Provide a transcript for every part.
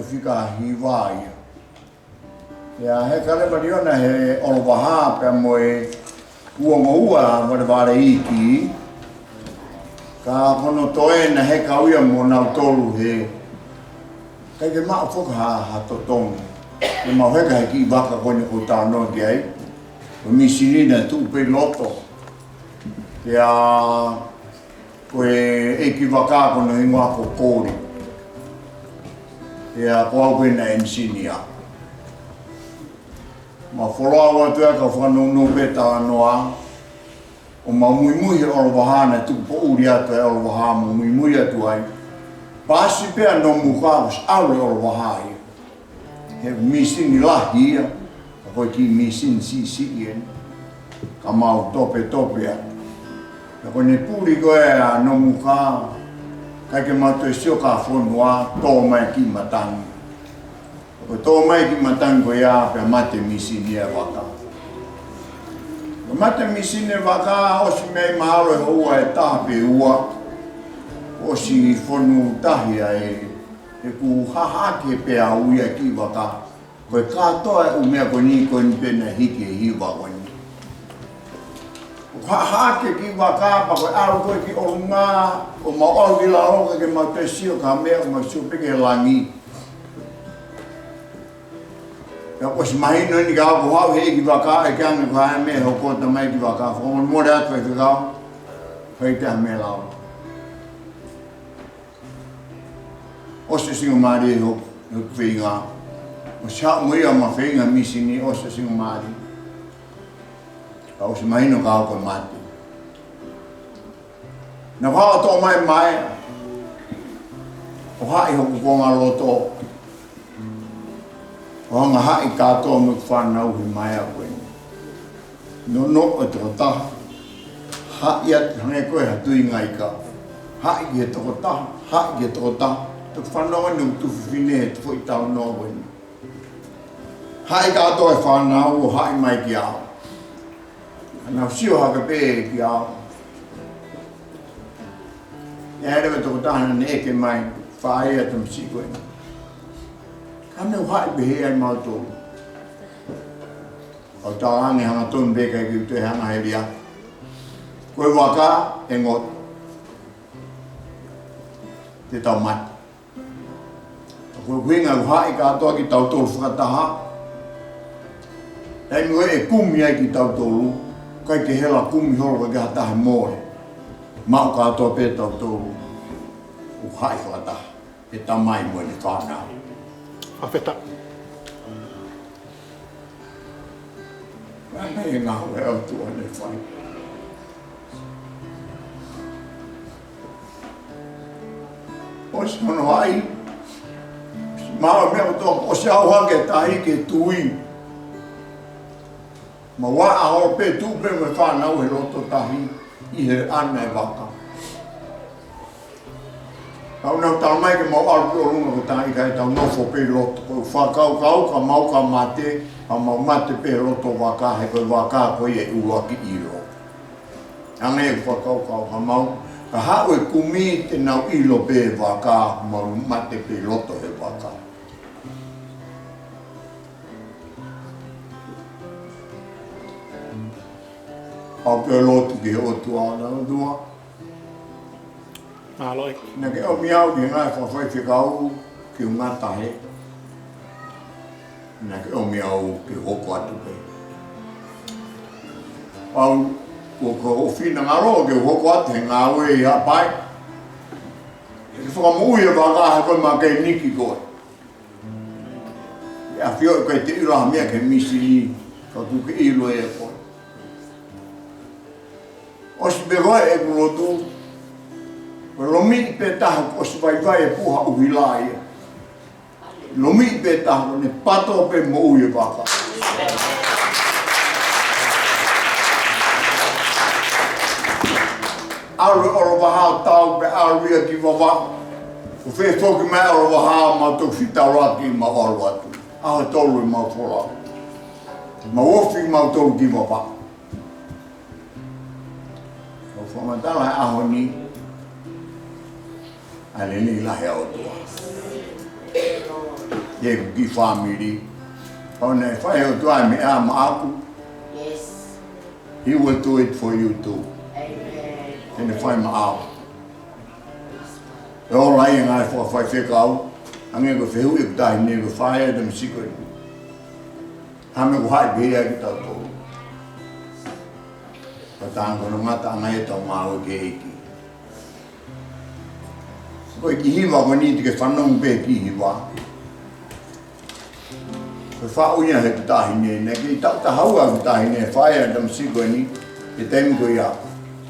ko fika Hiva ia. Ya he kale mariona he olowaha pe moe ua mo le vare iki. Ka hono toe na he kauia mo nau tolu he. Kai ke maa foka ha totongi. E mau heka he ki waka kone o tāno ki ai. O misinina tu pe loto. Kia koe e ki waka kono i ngā ko kōri. Kia koa koe na ensinia. Ma wholoa watu ea ka whanau pe tānoa. O ma mui he oro wahana tu po uri atu e oro wahama mui atu ai. Pasi pea no mukawas aure oro wahai. He misini lahi ia. Ka koe ki misini si ien. Ka mau tope atu. Ka koe ne puri koe a no muka. Kai ke mato e sio ka whonua tō mai ki matangi. Ka koe tō mai ki matangi koe a pea mate misini e waka. Mate misine waka osi mei mahalo e hoa e tape ua. Osi whonu tahia e ku hahake pea uia ki waka. Koe katoa e umea koe ni koe ni pena hiki e hiwa koe ni. Hahake ki waka pa koe aru koe ki orunga. O ma orgi la roka ke ma te sio ka mea o ma sio peke langi. Ya pos mahino ni ka ko hau he ki waka e kia me kwa me ho kota mai ki waka fo mo re atu e ka fai te me lao o se singo mari ho whinga o sa mo ia ma whinga misini o se singo mari o se mahino ka ko mati na wha to mai o hai ho ko ngā loto o nga hai katoa me whanau he mai a koe. No o te taha. Hai atu hange koe hatui ngai ka. Hai ki he toko taha. Hai ki he toko taha. Tuk whanau anu tu whiwhine he tu i tau no koe. Hai katoa e whanau o hai mai ki ao. Anau sio haka pē ki ao. Ia erewa toko taha na ne eke mai. Whae atu msi koe. Ane uhai behe ai mau tō. O tā ange hanga tōn beka ki utu e hanga he ria. Koe waka e ngot. Te tau mati. Koe kuinga uhai katoa ki tau tōru whakataha. Ei ngoe e kumi ai ki tau tōru. Kai ke hela kumi horo ka hatahe mōre. Mau katoa pē tau tōru. Uhai whakataha. E tamai moe ni whanau. Afeta. Ai ngā hoi au tua ne whai. O si mono hai. Mao mea o tō, o si au hange tahi ke tui. Ma wā aho pē tūpe me whanau he roto tahi i he ana e waka. Tau nau tau mai ke mau aru o runga ko tahi kai tau nofo pe roto. Koe whakau kau ka mau ka mate, ka mau mate pe roto waka he koe waka koe e ua ki iro. Ange e whakau kau ka mau, ka hau e kumi te nau ilo pe waka, mau mate pe roto he waka. Au pe lotu ki he otua ana dua. Aloi. Nā ke o miau ki ngai whawhai whikau ki o ngā tahe. Nā ke o miau ki hoko atu pe. Au, ko whina ngā roa ki hoko atu he ngā ue i hapai. E ki whakamui e waka he koe mā kei niki koe. Ia whio e koe te iraha mea ke misi i ka kuke ilo e koe. Osi pe koe e kulotu. Lomi i pe taha o se vai e puha uhilai. Lomi i pe taha ne pato pe mo ui e waka. Aru oro wahao tau pe aru ia ki wawa. O whee toki mai oro wahao ma tō whitauraki ma oro atu. Aho tolu i mau whora. Ma wofi mau tolu ki wawa. O whamatala aho ni. Ale ni lahe o tua. ye ki family. On a fire to I me am aku. Yes. He will do it for you too. Amen. And if I'm out. All right, and I for 5 years out. I'm going to feel if I never fire them secret. I'm going to hide here at the door. But I'm going to not hide on my gate. So Hiva will need to get from baby Hiva. The fire had died in it. He thought the how of dying a fire them secret. He then go up.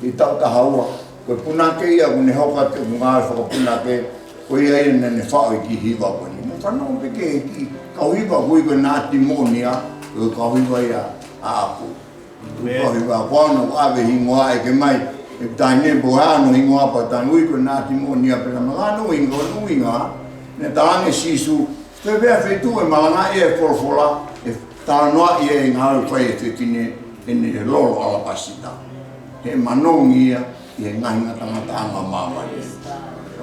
He thought the how. But Punake, when he helped out to Mungar for Punake, we are in the fire ki Hiva when he moved on the gate. Kawiva, we were not pneumonia, Kawiva Aku. Kawiva, one of Ave Hingwa, I can make if Dine Buhano Hingwa, but then we were not pneumonia, but I'm not knowing or knowing her. Netang Sisu, Sovea Fitu and Malana Air for Fola, if Tanoa in our place in the Lord Alapasita. And Manongia. Yang ngai tanga mama.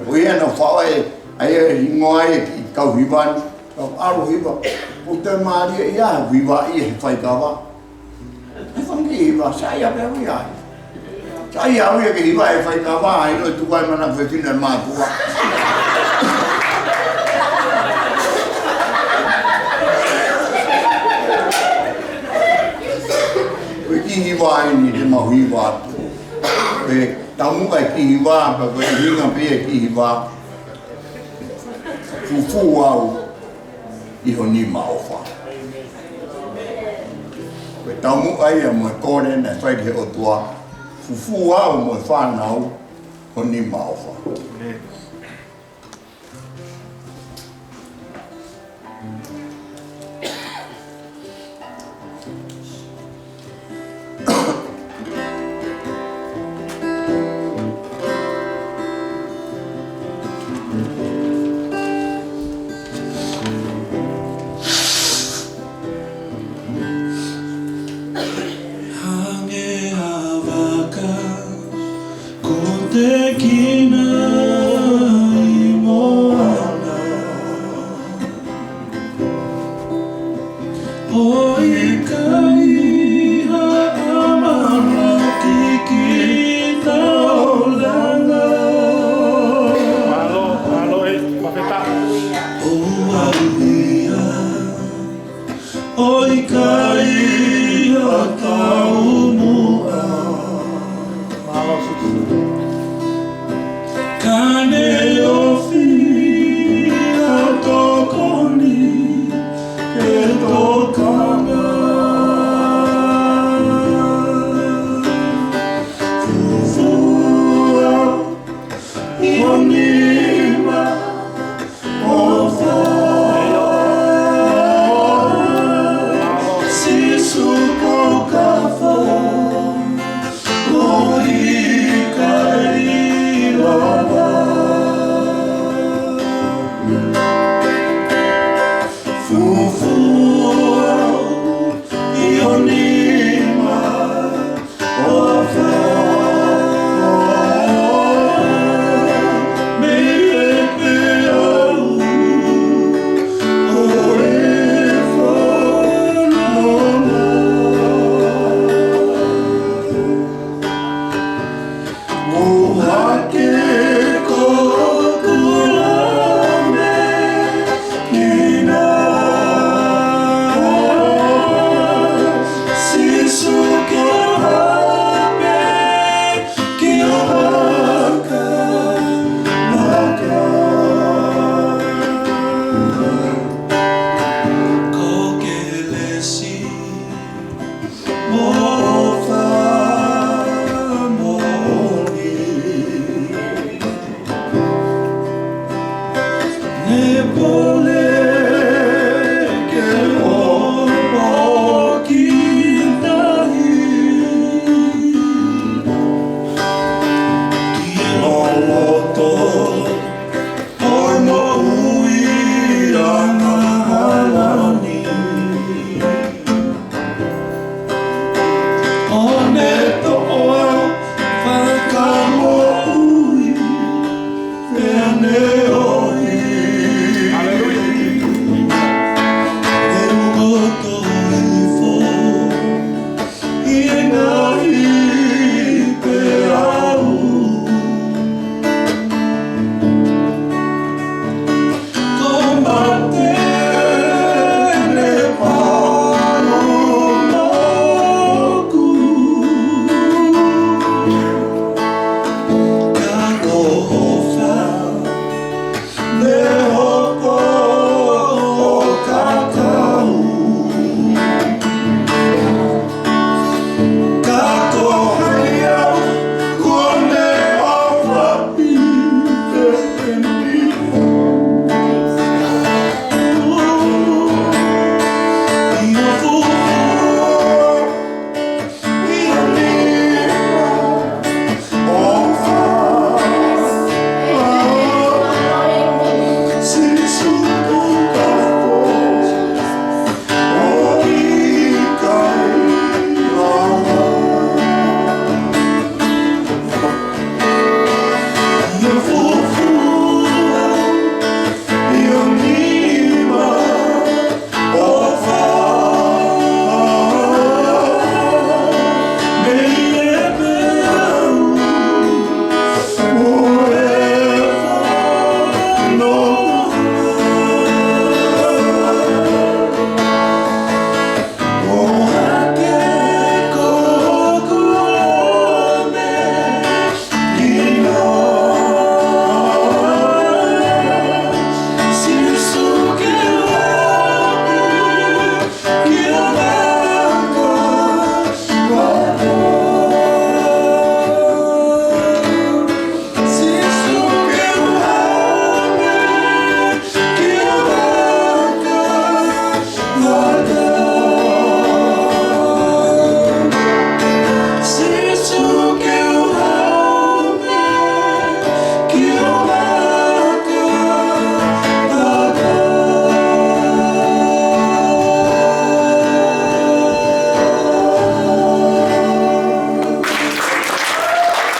We are no fire. I ngoai kau hivan. Kau aru hiva. Putar Maria ya viva I faikava. Fang hiva saya beria. Saya awak ke hiva faikava. Itu tuai mana vetin matua. We hiva ini dia mau hiva. Tamu ai ki Hiva, pa ko hinga pe ki Hiva. Fufu au I honi maofa. Ko tamu ai mo ko le na fai ke o tua. Fufu au mo fa nau honi maofa. Fufu